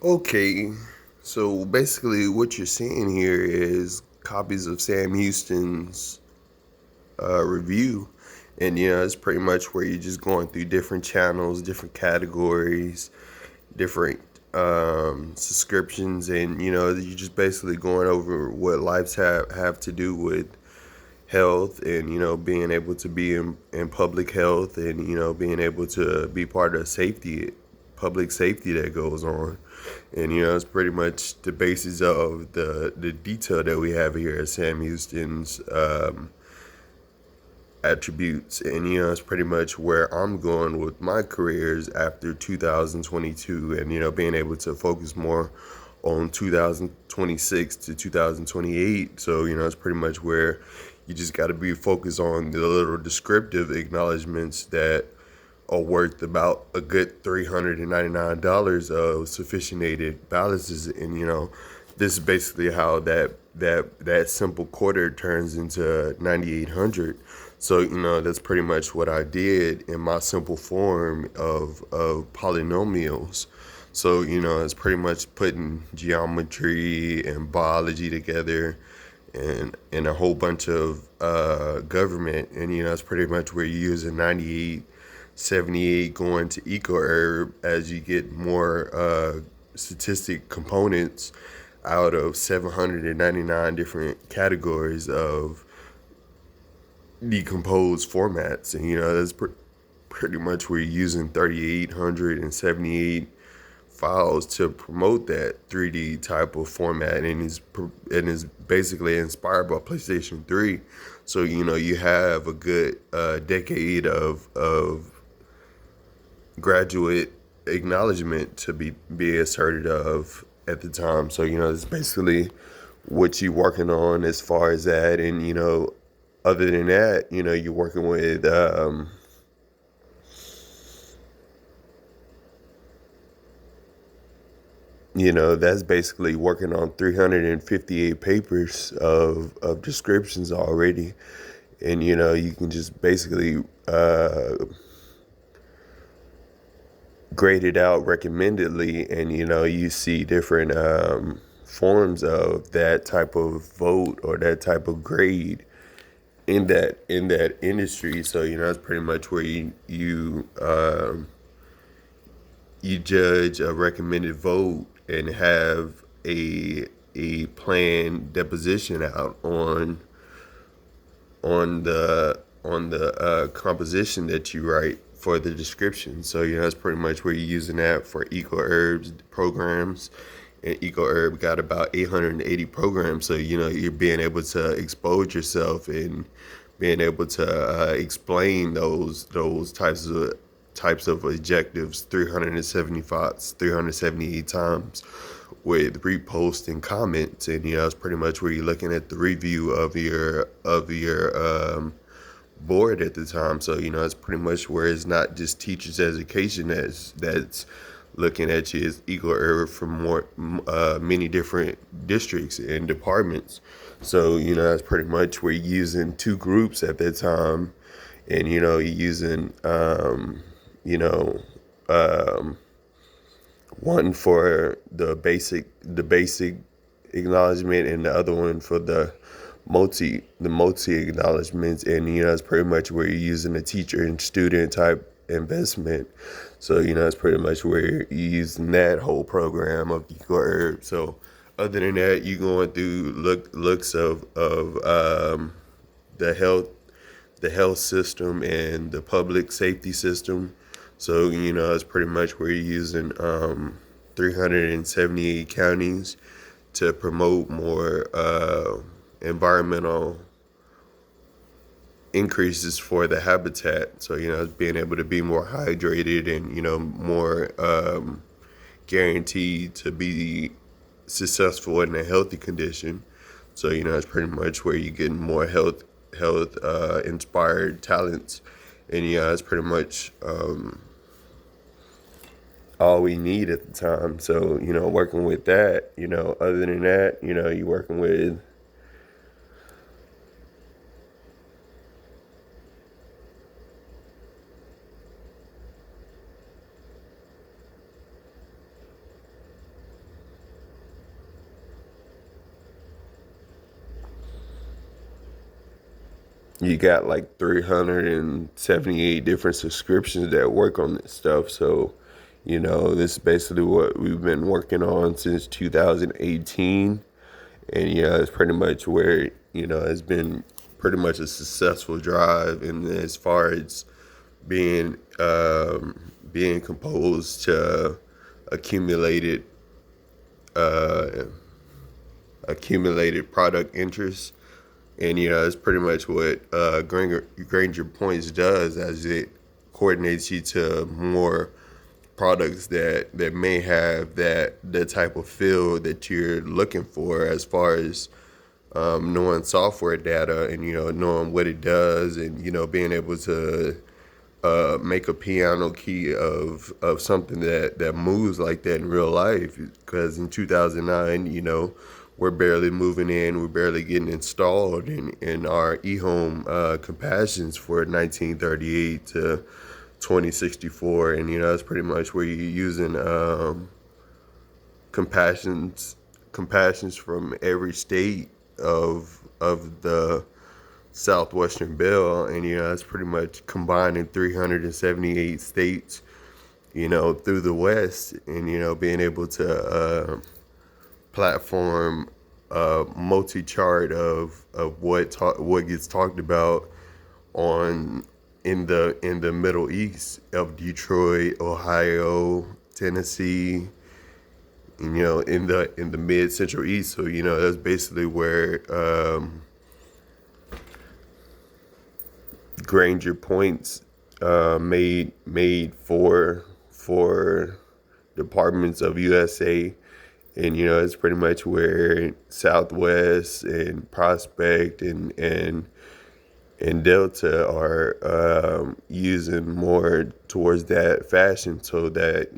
Okay, so basically, what you're seeing here is copies of Sam Houston's review, and it's pretty much where you're just going through different channels, different categories, different subscriptions, and you're just basically going over what lives have to do with health, and being able to be in public health, and being able to be part of safety, public safety that goes on. And it's pretty much the basis of the detail that we have here at Sam Houston's attributes. And it's pretty much where I'm going with my careers after 2022, and being able to focus more on 2026 to 2028. So it's pretty much where you just got to be focused on the little descriptive acknowledgments that are worth about a good $399 of sufficiented balances. And this is basically how that simple quarter turns into 9800. So that's pretty much what I did in my simple form of polynomials. So it's pretty much putting geometry and biology together, and a whole bunch of government. And it's pretty much where you're using 98, 78 going to eco-herb as you get more statistic components out of 799 different categories of decomposed formats. And that's pretty much where you're using 3,878 files to promote that 3D type of format, and is basically inspired by PlayStation 3. So you have a good decade of graduate acknowledgement to be asserted of at the time. So it's basically what you working on as far as that. And other than that, you're working with that's basically working on 358 papers of descriptions already. And you can just basically grade it out recommendedly, and you see different forms of that type of vote or that type of grade in that industry. So that's pretty much where you judge a recommended vote and have a planned deposition out on the composition that you write for the description. So that's pretty much where you're using that for eco herbs programs. And eco herb got about 880 programs. So you're being able to expose yourself and being able to explain those types of objectives 378 times with repost and comments. And it's pretty much where you're looking at the review of your board at the time. So it's pretty much where it's not just teachers education that's looking at you as equal error from more many different districts and departments. So that's pretty much where you're using two groups at that time. And you're using you know um, one for the basic acknowledgement, and the other one for the multi acknowledgements. And it's pretty much where you're using a teacher and student type investment. So it's pretty much where you're using that whole program of eco. So other than that, you're going through looks of the health system and the public safety system. So it's pretty much where you're using 378 counties to promote more environmental increases for the habitat. So being able to be more hydrated, and more guaranteed to be successful in a healthy condition. So it's pretty much where you're getting more health inspired talents. And it's pretty much all we need at the time. So working with that. Other than that, you're working with you got like 378 different subscriptions that work on this stuff. So, this is basically what we've been working on since 2018. And, it's pretty much where, it's been pretty much a successful drive. And as far as being composed to accumulated, uh, accumulated product interest. And, it's pretty much what Granger Points does, as it coordinates you to more products that may have that type of feel that you're looking for, as far as knowing software data and, knowing what it does, and, being able to make a piano key of something that moves like that in real life. Because in 2009, we're barely moving in, we're barely getting installed in our e-home compassions for 1938 to 2064. And, that's pretty much where you're using compassions from every state of the Southwestern Bell. And, that's pretty much combining 378 states, through the West. And, being able to platform multi-chart of what gets talked about on in the Middle East of Detroit, Ohio, Tennessee, in the mid Central East. So, that's basically where Granger Points made for departments of USA. And, it's pretty much where Southwest and Prospect and Delta are using more towards that fashion, so that,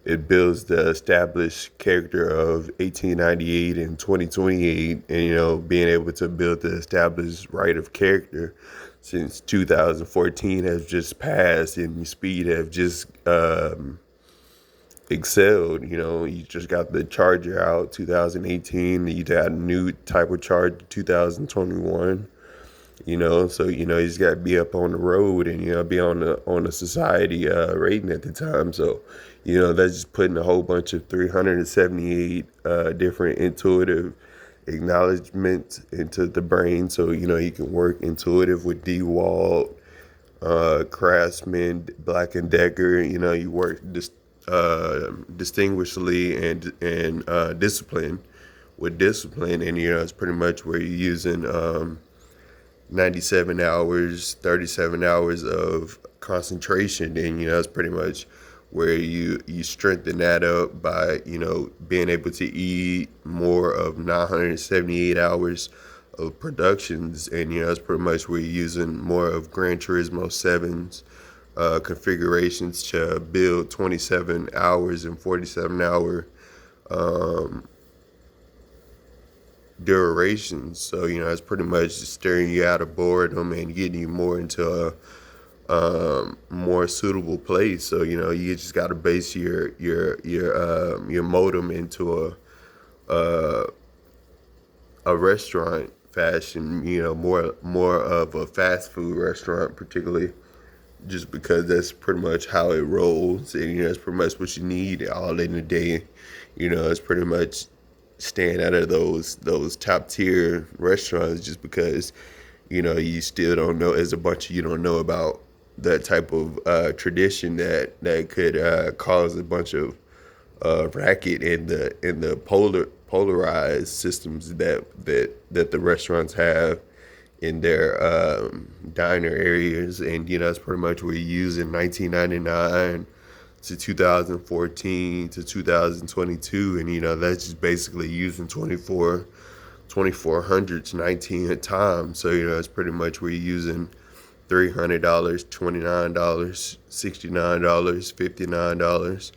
it builds the established character of 1898 and 2028, and, being able to build the established right of character since 2014 has just passed, and speed have just excelled. You just got the Charger out 2018, you got a new type of Charger 2021. So, you just got to be up on the road, and, be on the society rating at the time. So, that's just putting a whole bunch of 378 different intuitive acknowledgments into the brain. So, you can work intuitive with DeWalt, Craftsman, Black and Decker. You work distinguishedly and discipline with discipline. And, it's pretty much where you're using 97 hours, 37 hours of concentration. And, that's pretty much where you strengthen that up by, being able to eat more of 978 hours of productions. And, that's pretty much where you're using more of Gran Turismo 7's configurations to build 27 hours and 47-hour durations. So, it's pretty much stirring you out of boredom and getting you more into a more suitable place. So, you just got to base your modem into a restaurant fashion, more of a fast food restaurant, particularly, just because that's pretty much how it rolls. And, that's pretty much what you need all in the day. It's pretty much staying out of those top tier restaurants, just because, you still don't know, there's a bunch of you don't know about that type of tradition that could cause a bunch of racket in the polarized systems that the restaurants have in their diner areas. And, that's pretty much what you use in 1999 to 2014 to 2022. And, that's just basically using 2400s 19 at times. So, it's pretty much where you're using $300, $29, $69, $59.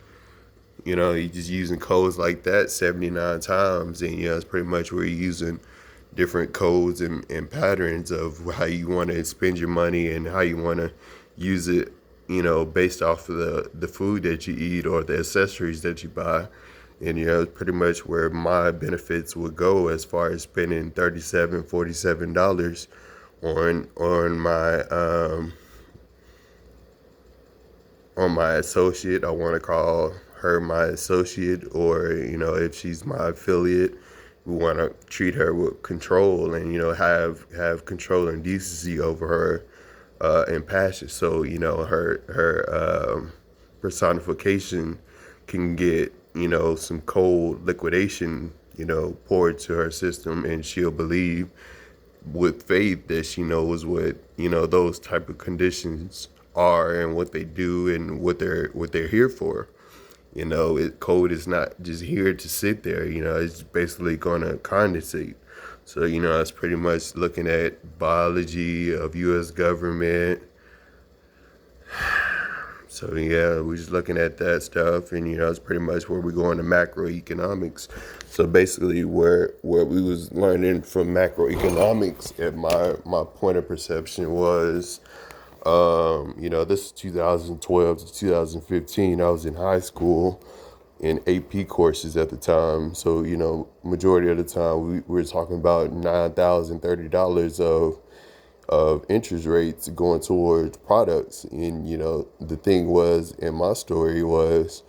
You're just using codes like that 79 times. And, it's pretty much where you're using different codes and patterns of how you want to spend your money and how you want to use it, based off of the food that you eat or the accessories that you buy. And, it's pretty much where my benefits would go as far as spending $47 on on my associate. I want to call her my associate, or, if she's my affiliate, we want to treat her with control and, have control and decency over her and passion. So, her personification can get, some cold liquidation, poured to her system, and she'll believe with faith that she knows what, those type of conditions are and what they do and what they're here for. Code is not just here to sit there. It's basically going to condensate. So, it's pretty much looking at biology of U.S. government. So, yeah, we're just looking at that stuff, and, it's pretty much where we go into macroeconomics. So basically where we was learning from macroeconomics, at my point of perception was, this is 2012 to 2015. I was in high school in AP courses at the time. So, majority of the time we were talking about $9,030 of interest rates going towards products. And, the thing was, in my story was,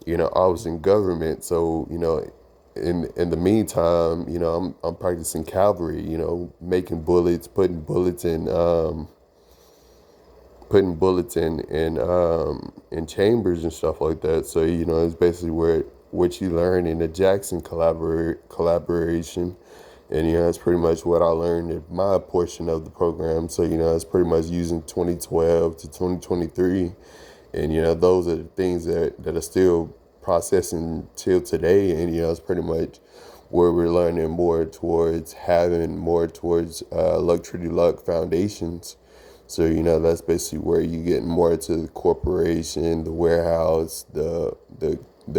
I was in government. So, in the meantime, I'm practicing cavalry, making bullets, putting bullets in chambers and stuff like that. So, it's basically what you learn in the Jackson collaboration. And, that's pretty much what I learned in my portion of the program. So, it's pretty much using 2012 to 2023. And, those are the things that are still processing till today. And, it's pretty much where we're learning more towards having more towards luxury luck foundations. So, that's basically where you get more to the corporation, the warehouse, the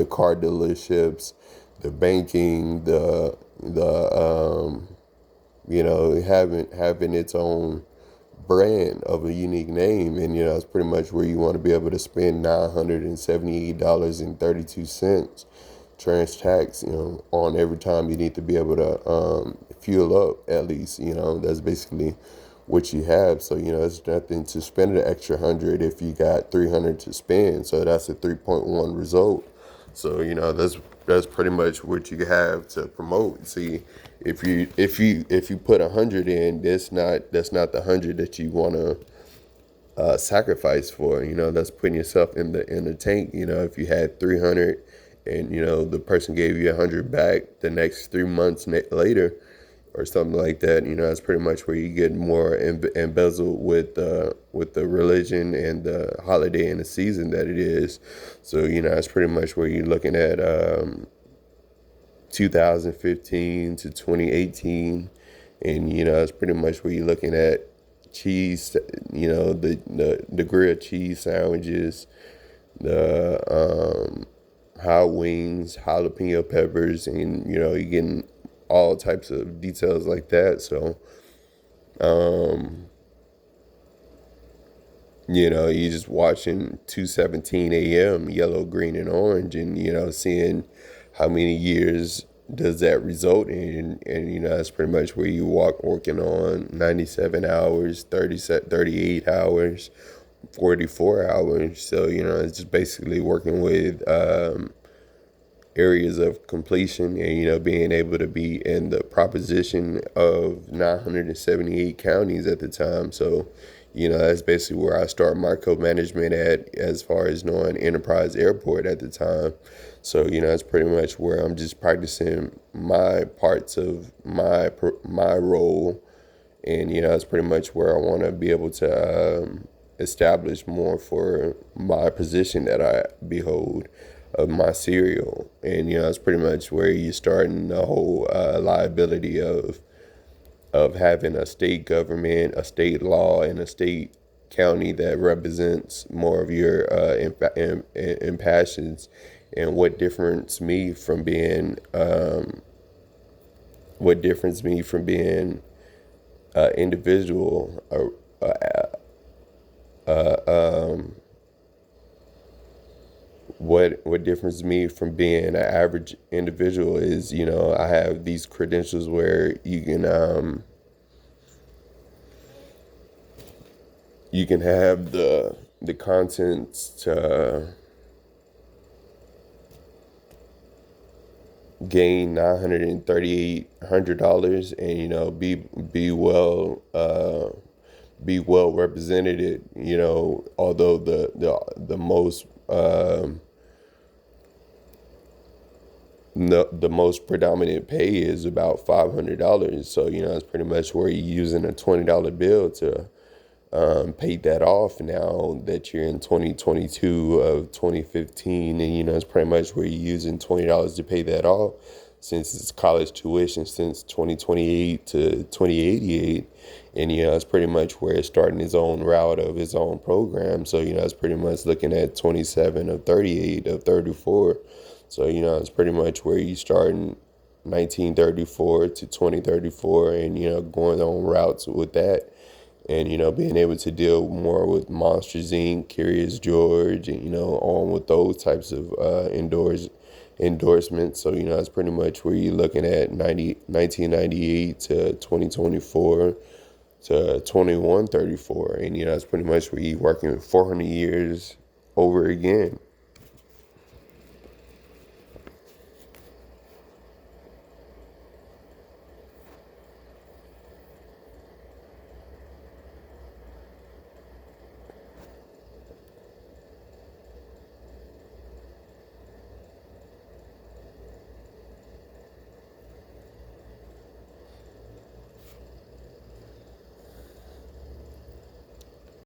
car dealerships, the banking, having its own brand of a unique name. And, it's pretty much where you want to be able to spend $978.32 trans tax, on every time you need to be able to fuel up at least. That's basically what you have. So, it's nothing to spend an extra 100 if you got 300 to spend. So that's a 3.1 result. So, that's pretty much what you have to promote. See, if you put 100 in, that's not the 100 that you want to sacrifice for. That's putting yourself in the tank. If you had 300 and, the person gave you 100 back the next 3 months later, or something like that, that's pretty much where you get more embezzled with the religion and the holiday and the season that it is. So, that's pretty much where you're looking at 2015 to 2018. And, that's pretty much where you're looking at cheese, the grilled cheese sandwiches, the hot wings, jalapeno peppers, and, you're getting all types of details like that. So, you just watching 2:17 a.m. yellow, green, and orange, and, seeing how many years does that result in. And, that's pretty much where you working on 97 hours, 38 hours, 44 hours. So, it's just basically working with areas of completion, and, being able to be in the proposition of 978 counties at the time. So, that's basically where I start my co-management at, as far as knowing Enterprise Airport at the time. So, that's pretty much where I'm just practicing my parts of my role. And, that's pretty much where I want to be able to establish more for my position that I behold of my cereal. And, it's pretty much where you're starting the whole liability of having a state government, a state law, and a state county that represents more of your impassions. And what difference me from being individual, what difference me from being an average individual is, I have these credentials where you can have the contents to gain $938 and be well represented. Although the most the most predominant pay is about $500. So it's pretty much where you're using a $20 bill to pay that off now that you're in 2022 of 2015, and it's pretty much where you're using $20 to pay that off, since it's college tuition since 2028 to 2088. And it's pretty much where it's starting its own route of its own program. So it's pretty much looking at 27 of 38 of 34. So it's pretty much where you start in 1934 to 2034, and going on routes with that, and being able to deal more with Monsters Inc., Curious George, and on with those types of endorsements. So it's pretty much where you're looking at 1998 to 2024 to 2134, and that's pretty much where you're working 400 years over again.